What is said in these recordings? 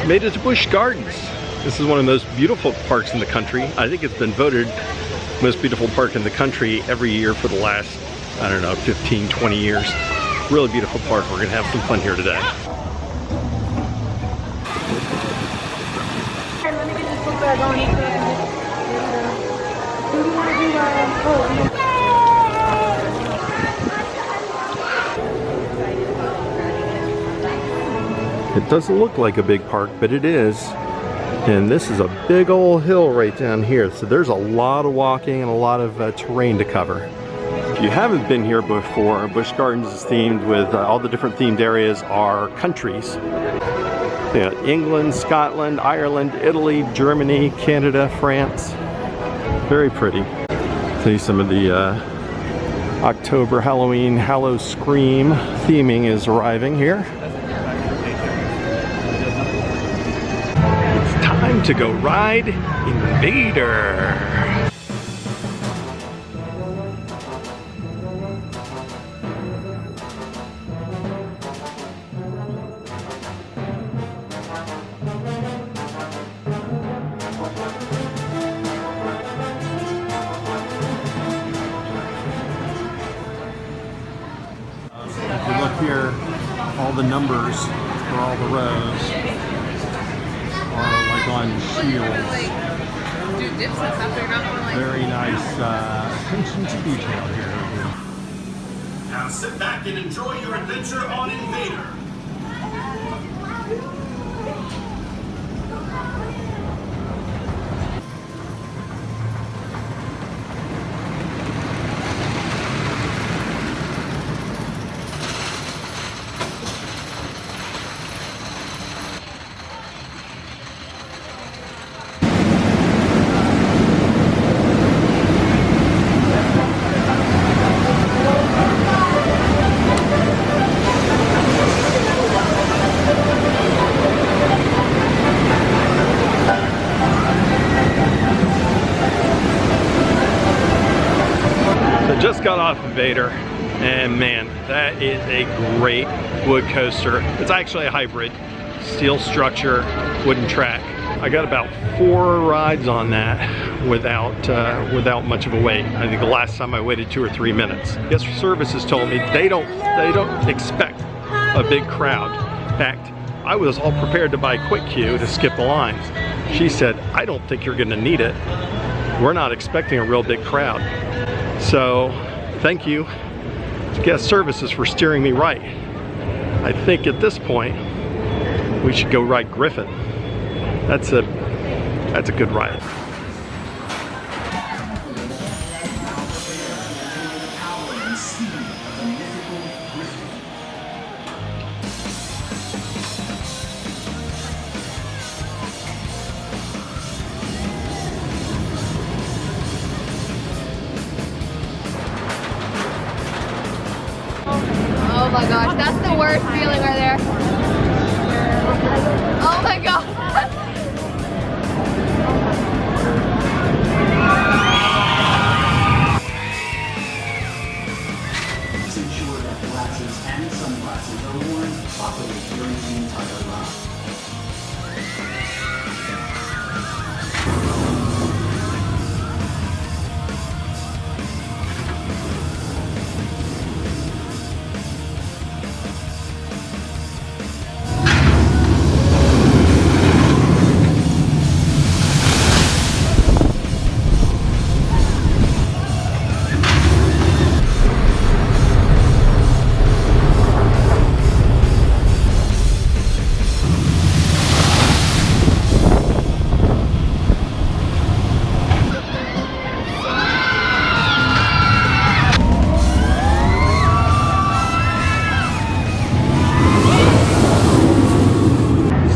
Made it to Busch Gardens. This is one of the most beautiful parks in the country. I think it's been voted most beautiful park in the country every year for the last, I don't know, 15, 20 years. Really beautiful park. We're gonna have some fun here today. Let me get this book bag on. Do you want to do It doesn't look like a big park, but it is. And this is a big old hill right down here. So there's a lot of walking and a lot of terrain to cover. If you haven't been here before, Busch Gardens is themed with all the different themed areas are countries. You know, England, Scotland, Ireland, Italy, Germany, Canada, France. Very pretty. See some of the October Halloween Hallow Scream theming is arriving here. It's time to go ride Invader. If you look here, all the numbers for all the rows are like on shields. Very nice attention to detail here. Now sit back and enjoy your adventure on Invader. Just got off Invader, and man, that is a great wood coaster. It's actually a hybrid, steel structure, wooden track. I got about 4 rides on that without much of a wait. I think the last time I waited 2 or 3 minutes. Guest services told me they don't expect a big crowd. In fact, I was all prepared to buy quick queue to skip the lines. She said, I don't think you're gonna need it. We're not expecting a real big crowd. So, thank you to guest services for steering me right. I think at this point, we should go ride Griffin. That's a good ride. Oh my gosh, that's the worst feeling right there. Oh my god. Ensure that glasses and sunglasses are worn properly during the entire ride.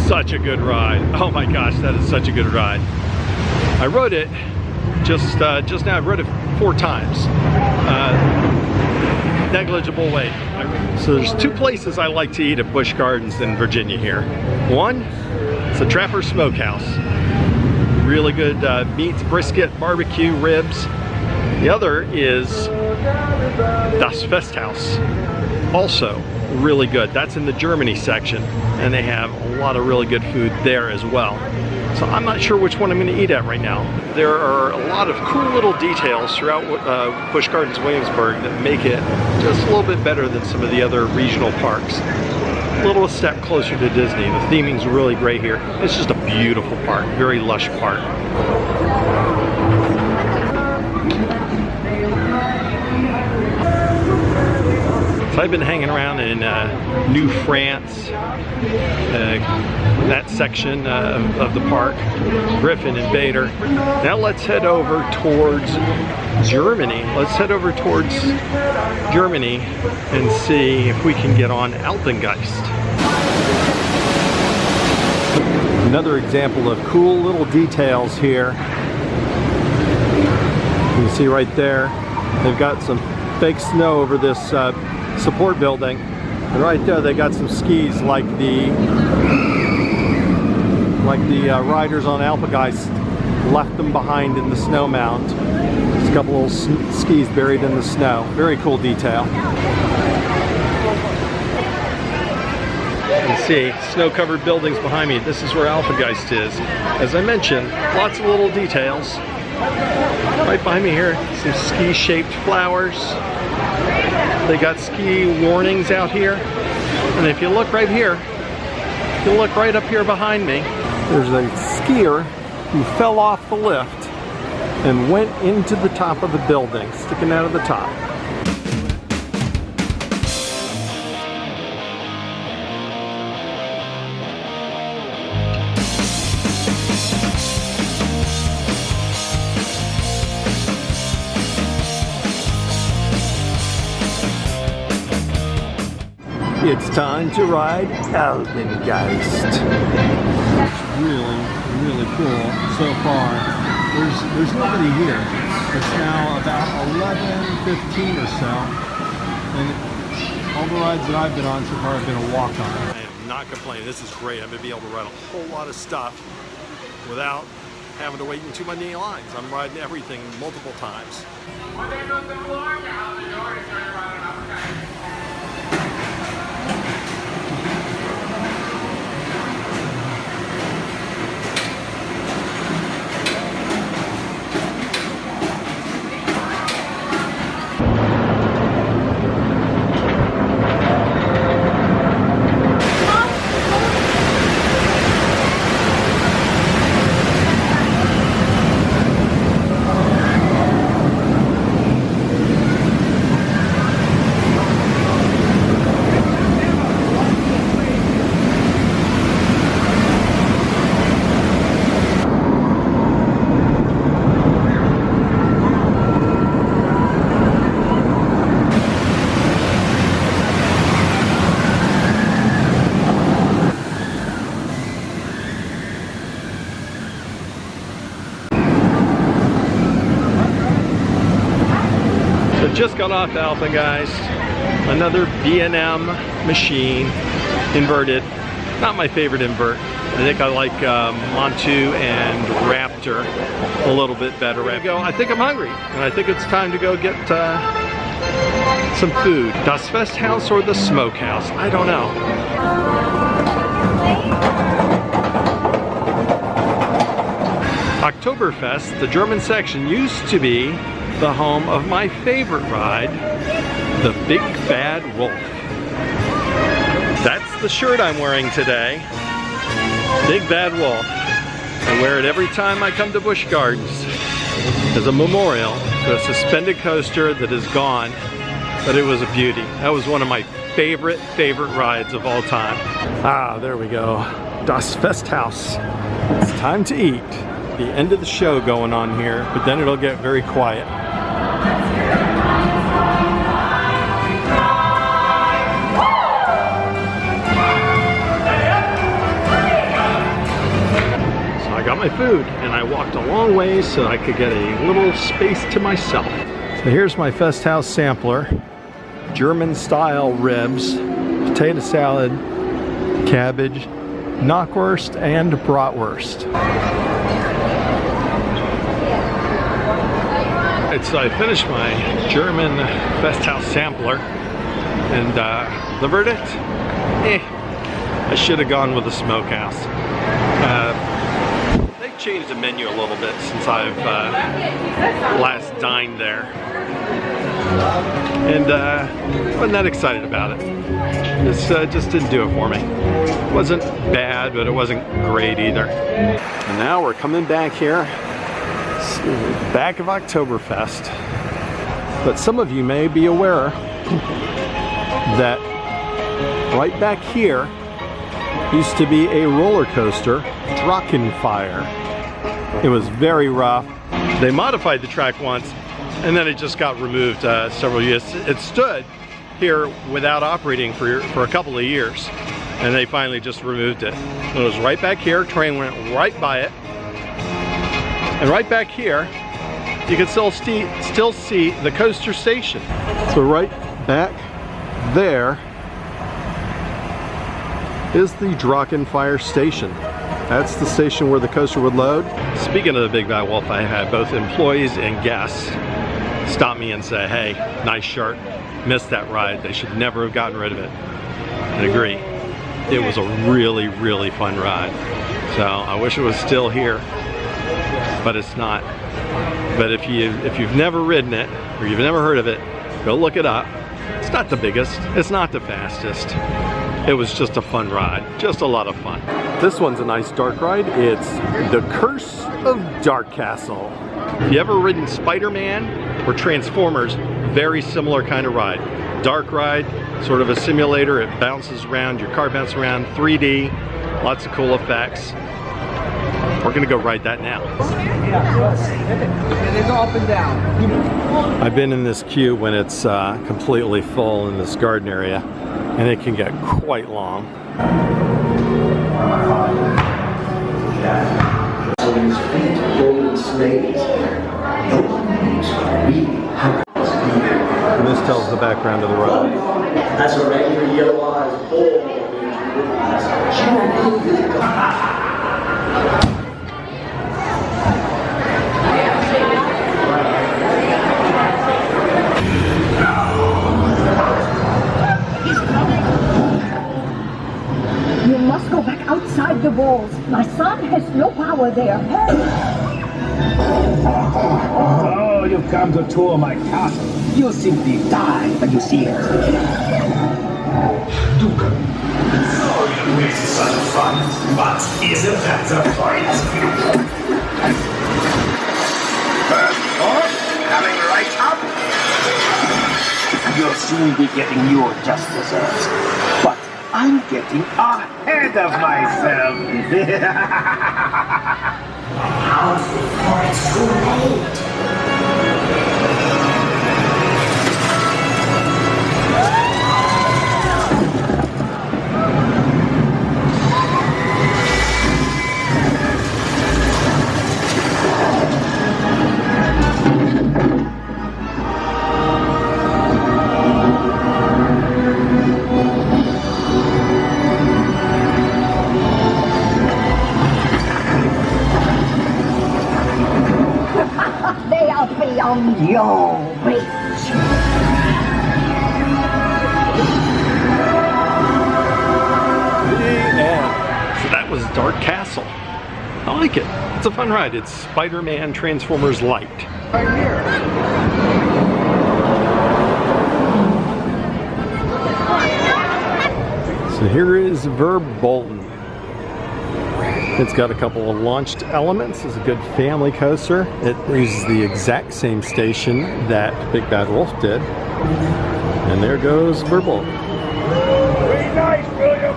Such a good ride. Oh my gosh, that is such a good ride. I rode it just now. I rode it 4 times. Negligible wait. So there's 2 places I like to eat at Busch Gardens in Virginia here. One, it's the Trapper Smokehouse. Really good meats, brisket, barbecue, ribs. The other is Das Festhaus. Also really good. That's in the Germany section, and they have a lot of really good food there as well. So I'm not sure which one I'm going to eat at right now. There are a lot of cool little details throughout Busch Gardens, Williamsburg that make it just a little bit better than some of the other regional parks. A little step closer to Disney. The theming's really great here. It's just a beautiful park, very lush park. So I've been hanging around in New France, that section of the park, Griffin, Invader. Now let's head over towards Germany. Let's head over towards Germany and see if we can get on Alpengeist. Another example of cool little details here. You can see right there, they've got some fake snow over this support building, and right there they got some skis like the riders on Alpengeist left them behind in the snow mound. There's a couple little skis buried in the snow. Very cool detail. You can see snow-covered buildings behind me. This is where Alpengeist is. As I mentioned, lots of little details. Right behind me here, some ski-shaped flowers. They got ski warnings out here. And if you look right here, if you look right up here behind me, there's a skier who fell off the lift and went into the top of the building, sticking out of the top. It's time to ride Alpengeist. It's really, really cool so far. There's nobody here. It's now about 11:15 or so, and all the rides that I've been on so far have been a walk-on. I am not complaining. This is great. I'm going to be able to ride a whole lot of stuff without having to wait in too many lines. I'm riding everything multiple times. Just got off Alpengeist, another B&M machine, inverted. Not my favorite invert. I think I like Montu and Raptor a little bit better. I think I'm hungry, and I think it's time to go get some food. Das Festhaus or the Smokehouse? I don't know. Oktoberfest, the German section, used to be the home of my favorite ride, the Big Bad Wolf. That's the shirt I'm wearing today, Big Bad Wolf. I wear it every time I come to Busch Gardens as a memorial to a suspended coaster that is gone, but it was a beauty. That was one of my favorite rides of all time. Ah, there we go. Das Festhaus. It's time to eat. The end of the show going on here, but then it'll get very quiet. So I got my food and I walked a long ways so I could get a little space to myself. So here's my Festhaus sampler. German style ribs, potato salad, cabbage, knockwurst, and bratwurst. So I finished my German Festhaus sampler. And the verdict? I should have gone with the smokehouse. They've changed the menu a little bit since I've last dined there. And wasn't that excited about it. This just didn't do it for me. It wasn't bad, but it wasn't great either. And now we're coming back here, back of Oktoberfest. But some of you may be aware that right back here used to be a roller coaster, Rockin Fire. It was very rough. They modified the track once, and then it just got removed several years. It stood here without operating for a couple of years, and they finally just removed it. It was right back here, train went right by it, and right back here you can still see the coaster station. So right back there is the Rockin Fire station. That's the station where the coaster would load. Speaking of the Big Bad Wolf, I had both employees and guests stop me and say, hey, nice shirt, missed that ride. They should never have gotten rid of it. And agree, it was a really, really fun ride. So I wish it was still here, but it's not. But if you've never ridden it, or you've never heard of it, go look it up. It's not the biggest, it's not the fastest. It was just a fun ride, just a lot of fun. This one's a nice dark ride. It's The Curse of Dark Castle. If you ever ridden Spider-Man or Transformers, very similar kind of ride. Dark ride, sort of a simulator. It bounces around, your car bounces around, 3D, lots of cool effects. We're gonna go ride that now. They go up and down. I've been in this queue when it's completely full in this garden area, and it can get quite long. And this tells the background of the ride. That's a regular yellow-eyed bull. You must go back outside the walls. My son has no power there. Oh, you've come to tour my castle. You'll simply die when you see it. Sorry to waste such fun, but isn't that the point? First course, coming right up. You'll soon be getting your just desserts. But I'm getting ahead of myself. Out before it's too late. They are beyond your reach. Yeah. So that was Dark Castle. I like it. It's a fun ride. It's Spider-Man Transformers Light. Right here. So here is Verb Bolton. It's got a couple of launched elements. It's a good family coaster. It uses the exact same station that Big Bad Wolf did. And there goes Verb Bolton. Very nice, William.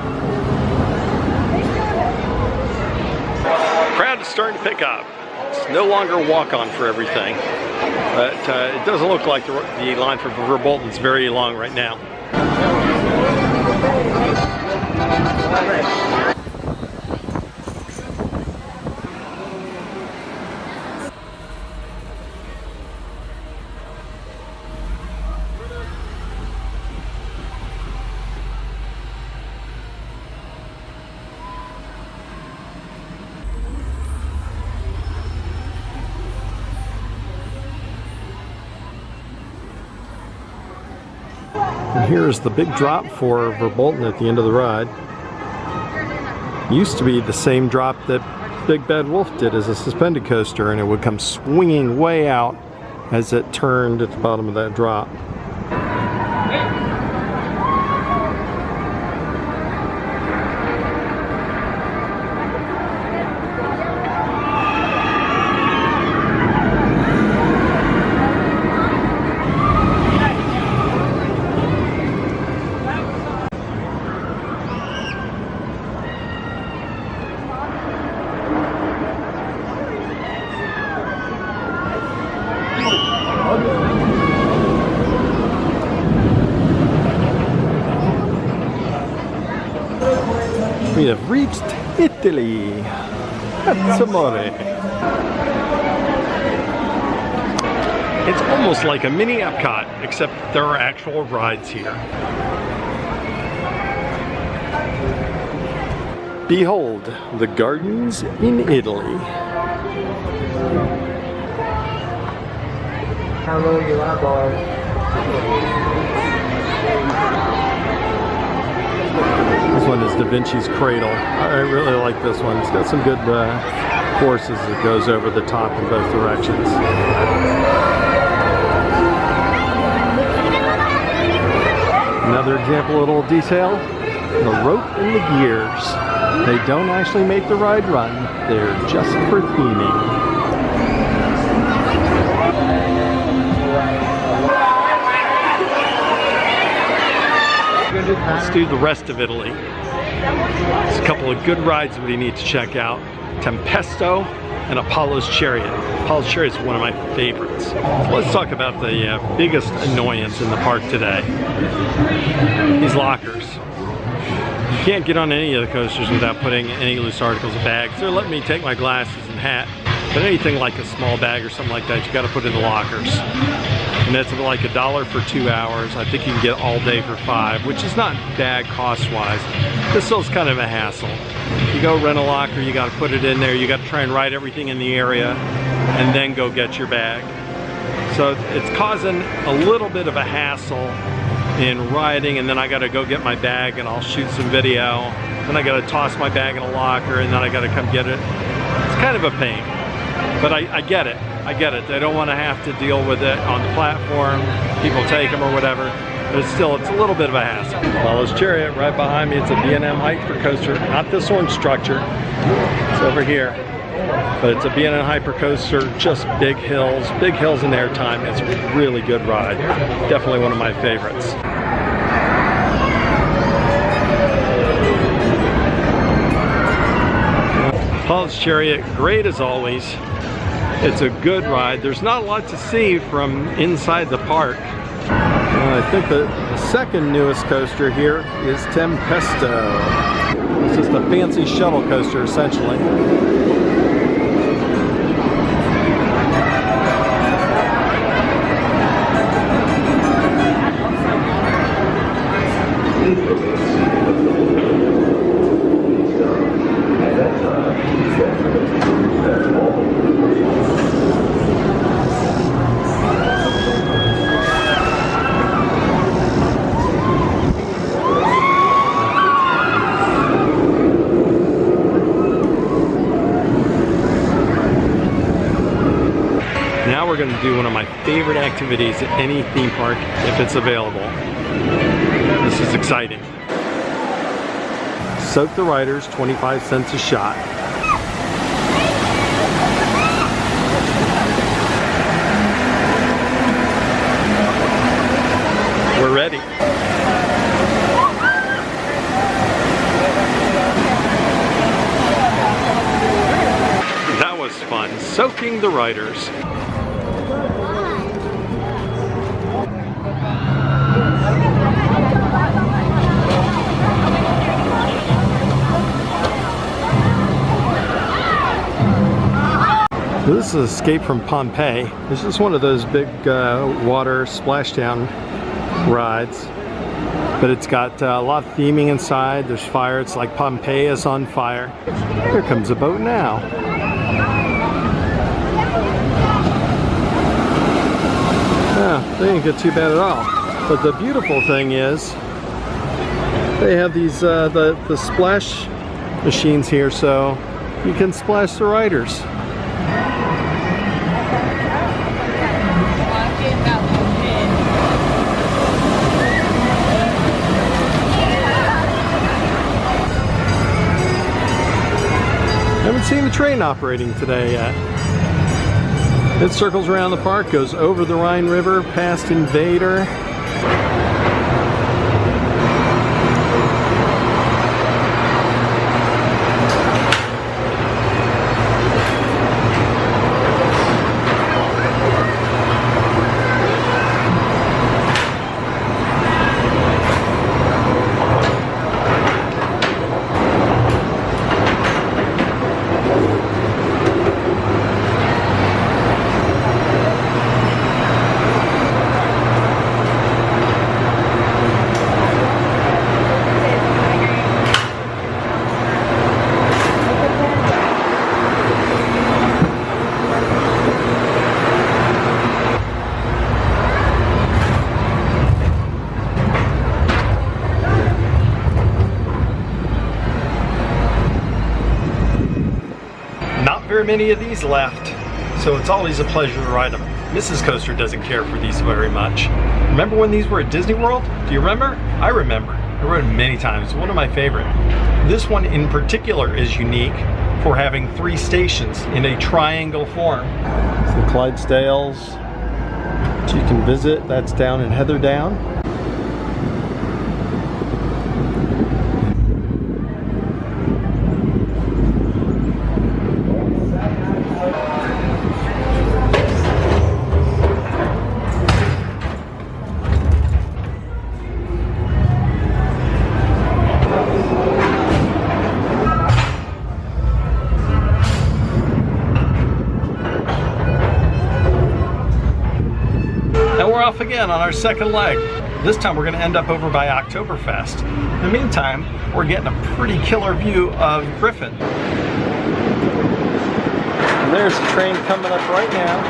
Crowd is starting to pick up. It's no longer walk-on for everything. But it doesn't look like the line for Verb Bolton's very long right now. And here's the big drop for Verb Bolton at the end of the ride. Used to be the same drop that Big Bad Wolf did as a suspended coaster, and it would come swinging way out as it turned at the bottom of that drop. We have reached Italy. That's amore. It's almost like a mini Epcot, except there are actual rides here. Behold, the gardens in Italy. Hello, you want boy? This one is Da Vinci's Cradle. I really like this one. It's got some good forces that goes over the top in both directions. Another example, a little detail, the rope and the gears. They don't actually make the ride run. They're just for theming. Let's do the rest of Italy. There's a couple of good rides that we need to check out. Tempesto and Apollo's Chariot. Apollo's Chariot is one of my favorites. Let's talk about the biggest annoyance in the park today. These lockers. You can't get on any of the coasters without putting any loose articles in bags. They're letting me take my glasses and hat, but anything like a small bag or something like that, you got to put in the lockers. And that's like $1 for 2 hours. I think you can get all day for $5, which is not bad cost-wise. This still is kind of a hassle. You go rent a locker, you got to put it in there, you got to try and write everything in the area, and then go get your bag. So it's causing a little bit of a hassle in riding, and then I got to go get my bag, and I'll shoot some video. Then I got to toss my bag in a locker, and then I got to come get it. It's kind of a pain, but I get it. I get it. They don't want to have to deal with it on the platform. People take them or whatever. But still, it's a little bit of a hassle. Apollo's Chariot right behind me. It's a B&M hypercoaster. Not this orange structure. It's over here. But it's a B&M hypercoaster. Just big hills. Big hills in airtime. It's a really good ride. Definitely one of my favorites. Apollo's Chariot, great as always. It's a good ride. There's not a lot to see from inside the park. I think the second newest coaster here is Tempesto. It's just a fancy shuttle coaster, essentially. Now we're going to do one of my favorite activities at any theme park if it's available. This is exciting. Soak the riders, 25 cents a shot. We're ready. That was fun, soaking the riders. This is Escape from Pompeii. This is one of those big water splashdown rides, but it's got a lot of theming inside. There's fire. It's like Pompeii is on fire. Here comes a boat now. Yeah, they didn't get too bad at all. But the beautiful thing is they have these the splash machines here, so you can splash the riders. Haven't seen the train operating today yet. It circles around the park, goes over the Rhine River, past Invader. Very many of these left, so it's always a pleasure to ride them. Mrs. Coaster doesn't care for these very much. Remember when these were at Disney World? Do you remember? I remember. I rode them many times. One of my favorite. This one in particular is unique for having 3 stations in a triangle form. It's the Clydesdales, which you can visit. That's down in Heatherdown. Off again on our second leg. This time we're going to end up over by Oktoberfest. In the meantime, we're getting a pretty killer view of Griffin. And there's the train coming up right now.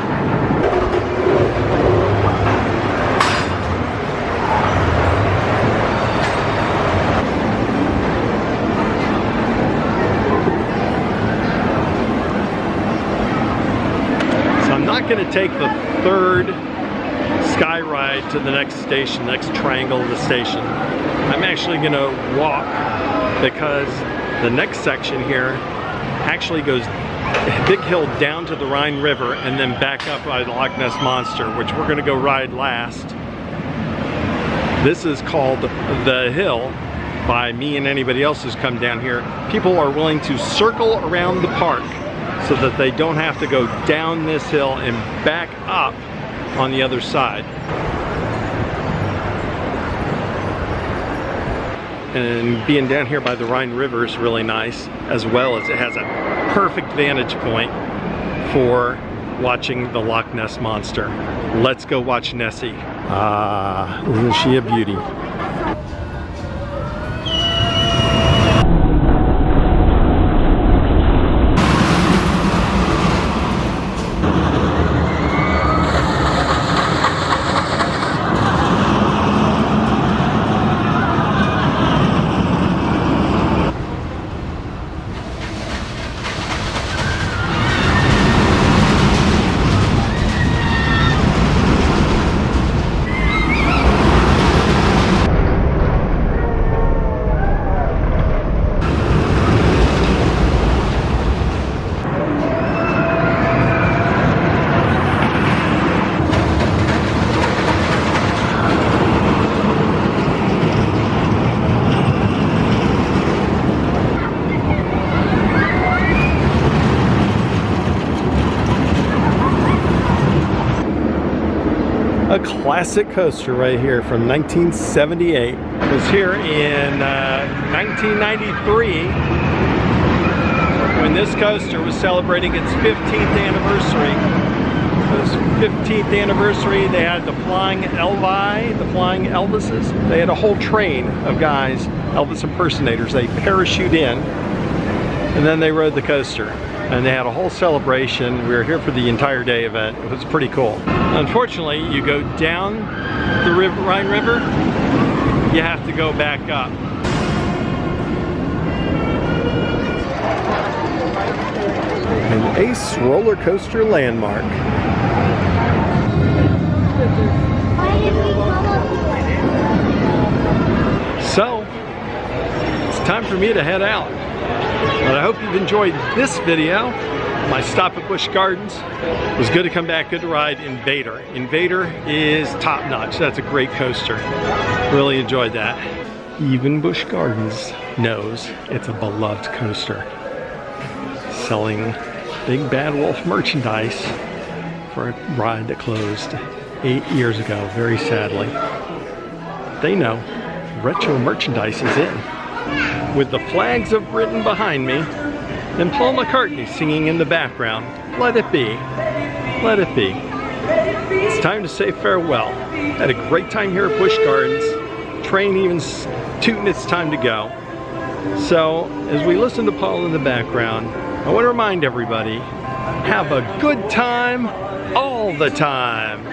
So I'm not going to take the third sky ride to the next station, next triangle of the station. I'm actually going to walk because the next section here actually goes a big hill down to the Rhine River and then back up by the Loch Ness Monster, which we're going to go ride last. This is called the hill by me and anybody else who's come down here. People are willing to circle around the park so that they don't have to go down this hill and back up on the other side. And being down here by the Rhine River is really nice, as well as it has a perfect vantage point for watching the Loch Ness Monster. Let's go watch Nessie. Ah, isn't she a beauty? A classic coaster right here from 1978. It was here in 1993 when this coaster was celebrating its 15th anniversary. It was 15th anniversary. They had the Flying Elvi, the Flying Elvises. They had a whole train of guys, Elvis impersonators. They parachute in and then they rode the coaster. and they had a whole celebration. We were here for the entire day event. It was pretty cool. Unfortunately, you go down the Rhine River, you have to go back up. An Ace roller coaster landmark. So, it's time for me to head out. But I hope you've enjoyed this video. My stop at Busch Gardens. It was good to come back, good to ride Invader. Invader is top notch. That's a great coaster. Really enjoyed that. Even Busch Gardens knows it's a beloved coaster. Selling Big Bad Wolf merchandise for a ride that closed 8 years ago, very sadly. They know retro merchandise is in. With the flags of Britain behind me, and Paul McCartney singing in the background, let it be, let it be. It's time to say farewell. Had a great time here at Busch Gardens. Train even tooting it's time to go. So, as we listen to Paul in the background, I want to remind everybody, have a good time all the time.